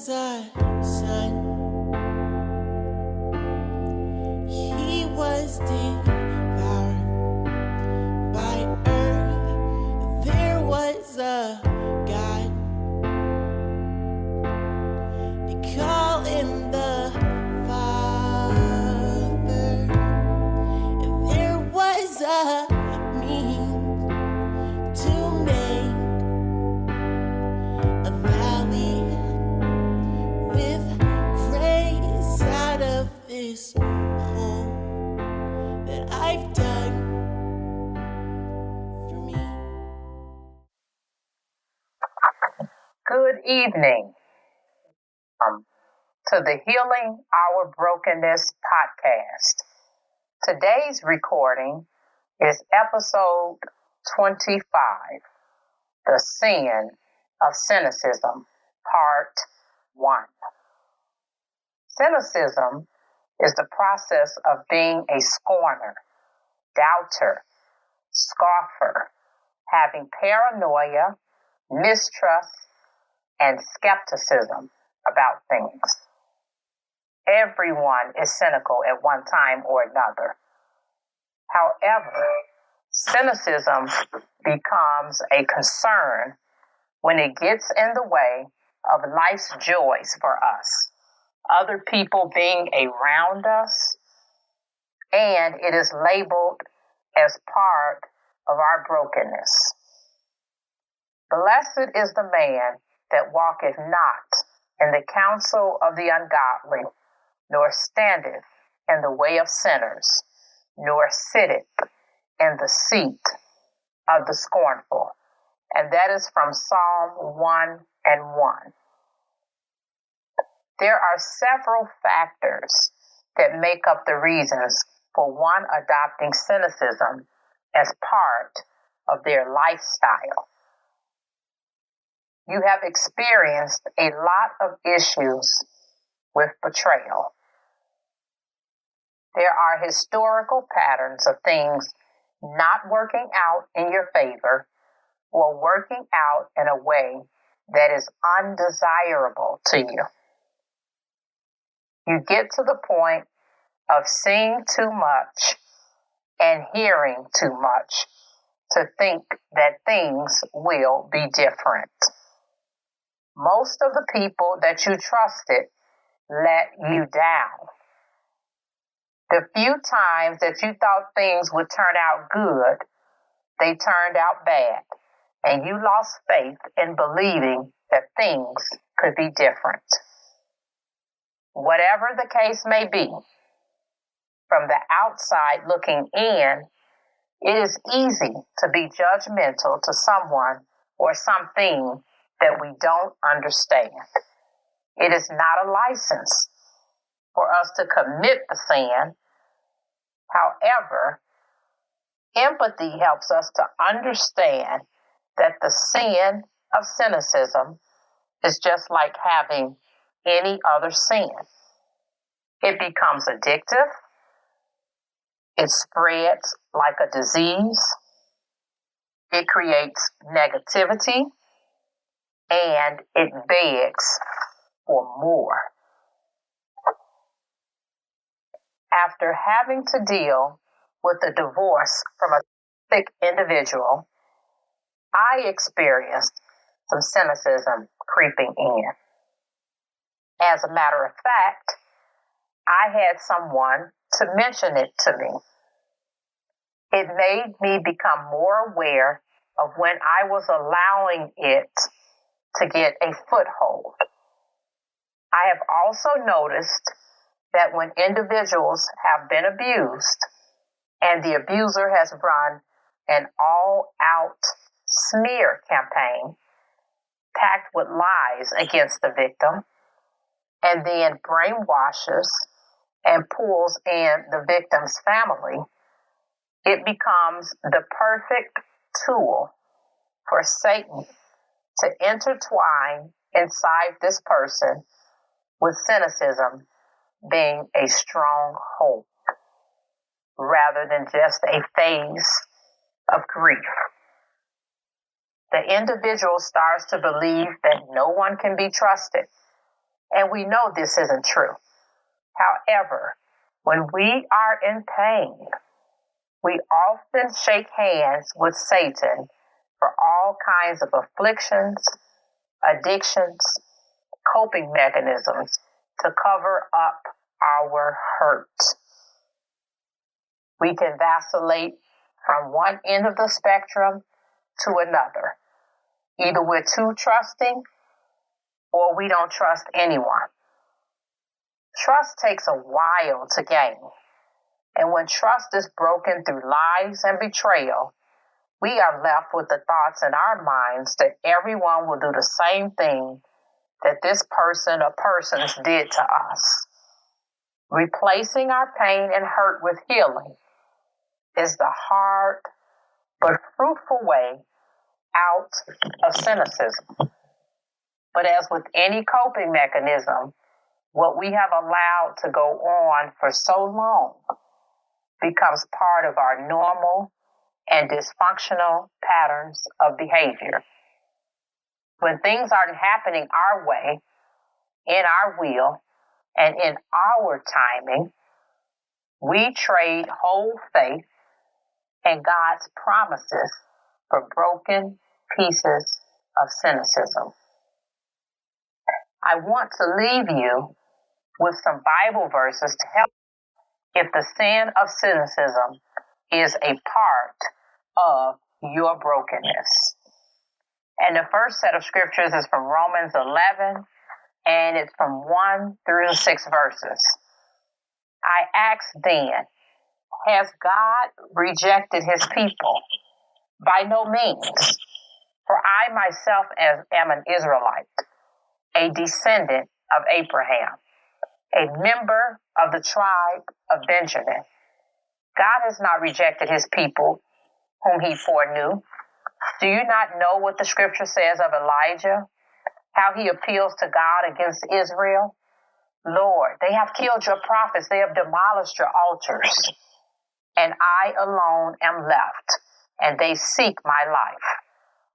was a son. He was devoured by earth. There was a God. They call him the Father. And there was a means to make a valley with grace out of this hole that I've dug for me. Good evening to the Healing Our Brokenness podcast. Today's recording is episode 25, The Sin of Cynicism, Part 1. Cynicism is the process of being a scorner, doubter, scoffer, having paranoia, mistrust, and skepticism about things. Everyone is cynical at one time or another. However, cynicism becomes a concern when it gets in the way of life's joys for us, other people being around us, and it is labeled as part of our brokenness. Blessed is the man that walketh not in the counsel of the ungodly, nor standeth in the way of sinners, nor sitteth in the seat of the scornful. And that is from Psalm 1 and 1. There are several factors that make up the reasons for one adopting cynicism as part of their lifestyle. You have experienced a lot of issues with betrayal. There are historical patterns of things not working out in your favor or working out in a way that is undesirable to you. You get to the point of seeing too much and hearing too much to think that things will be different. Most of the people that you trusted let you down. The few times that you thought things would turn out good, they turned out bad, and you lost faith in believing that things could be different. Whatever the case may be, from the outside looking in, it is easy to be judgmental to someone or something that we don't understand. It is not a license for us to commit the sin. However, empathy helps us to understand that the sin of cynicism is just like having any other sin. It becomes addictive. It spreads like a disease. It creates negativity. And it begs for more. After having to deal with the divorce from a sick individual, I experienced some cynicism creeping in. As a matter of fact, I had someone to mention it to me. It made me become more aware of when I was allowing it to get a foothold. I have also noticed that when individuals have been abused and the abuser has run an all-out smear campaign packed with lies against the victim and then brainwashes and pulls in the victim's family, it becomes the perfect tool for Satan to intertwine inside this person, with cynicism being a stronghold rather than just a phase of grief. The individual starts to believe that no one can be trusted And we know this isn't true. However, when we are in pain, we often shake hands with Satan for all kinds of afflictions, addictions, coping mechanisms to cover up our hurt. We can vacillate from one end of the spectrum to another. Either we're too trusting or we don't trust anyone. Trust takes a while to gain. And when trust is broken through lies and betrayal, we are left with the thoughts in our minds that everyone will do the same thing that this person or persons did to us. Replacing our pain and hurt with healing is the hard but fruitful way out of cynicism. But as with any coping mechanism, what we have allowed to go on for so long becomes part of our normal and dysfunctional patterns of behavior. When things aren't happening our way, in our will, and in our timing, we trade whole faith and God's promises for broken pieces of cynicism. I want to leave you with some Bible verses to help if the sin of cynicism is a part of your brokenness. And the first set of scriptures is from Romans 11, and it's from 1 through the 6 verses. I ask then, has God rejected his people? By no means. For I myself am an Israelite, a descendant of Abraham, a member of the tribe of Benjamin. God has not rejected his people whom he foreknew. Do you not know what the scripture says of Elijah? How he appeals to God against Israel? Lord, they have killed your prophets. They have demolished your altars. And I alone am left, and they seek my life.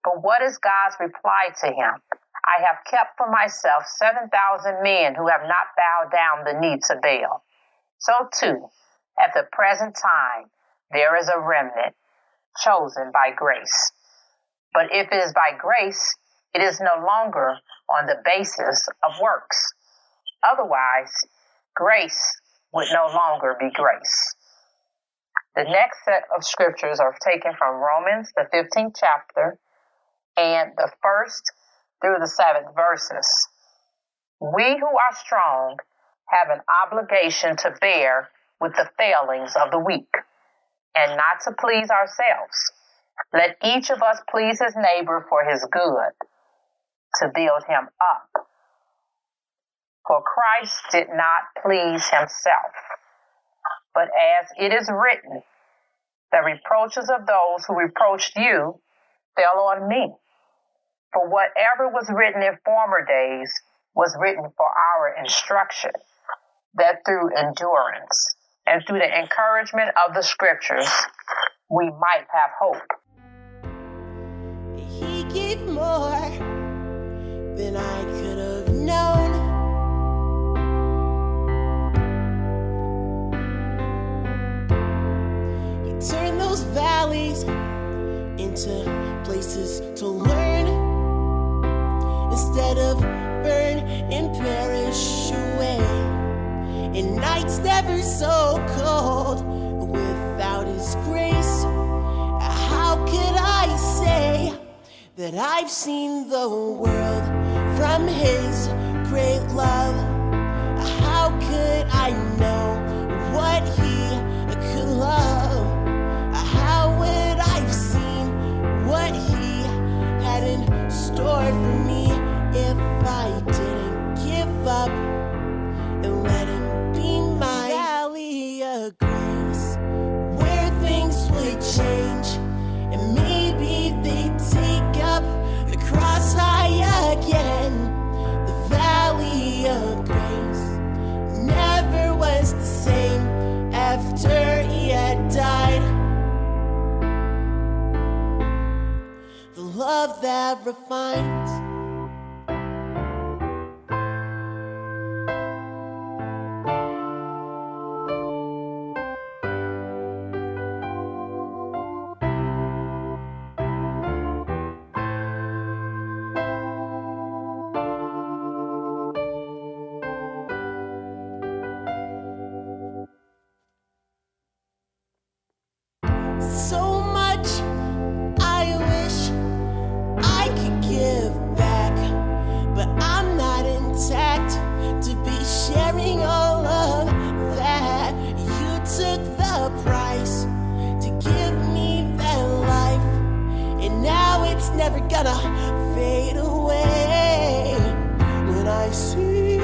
But what is God's reply to him? I have kept for myself 7,000 men who have not bowed down the knee to Baal. So too, at the present time, there is a remnant chosen by grace. But if it is by grace, it is no longer on the basis of works. Otherwise, grace would no longer be grace. The next set of scriptures are taken from Romans, the 15th chapter, and the 1st through the 7th verses. We who are strong have an obligation to bear with the failings of the weak, and not to please ourselves. Let each of us please his neighbor for his good, to build him up. For Christ did not please himself, but as it is written, the reproaches of those who reproached you fell on me. For whatever was written in former days was written for our instruction, that through endurance and through the encouragement of the scriptures, we might have hope. He gave more than I could have known. He turned those valleys into places to learn, instead of burn and perish away. And nights never so cold without his grace. How could I say that I've seen the world from his great love? How could I know what he could love? How would I've seen what he had in store for me if I didn't give up and let him be my valley of grace, where things would change and maybe they'd take up the cross high again. The valley of grace never was the same after he had died. The love that refines gonna fade away when I see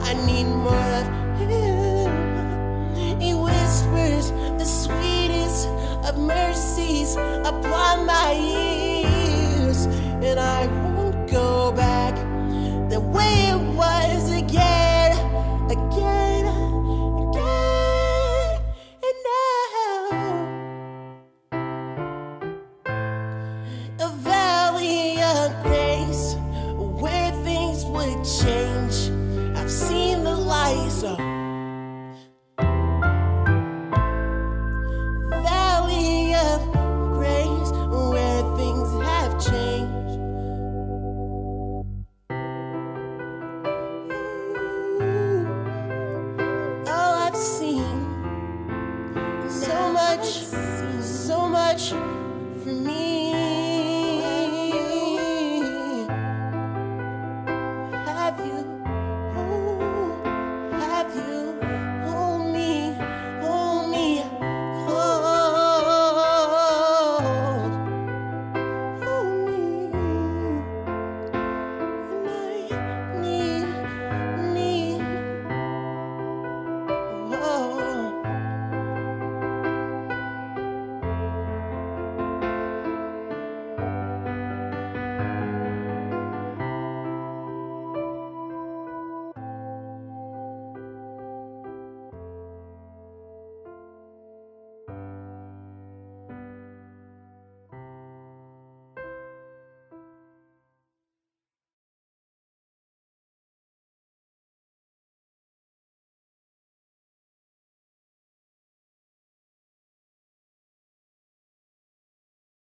I need more of him. He whispers the sweetest of mercies upon my ears, and I won't go back the way it was again, again, again, and now. A valley of grace where things would change. I've seen the light, so valley of grace where things have changed. Oh, I've seen so much for me.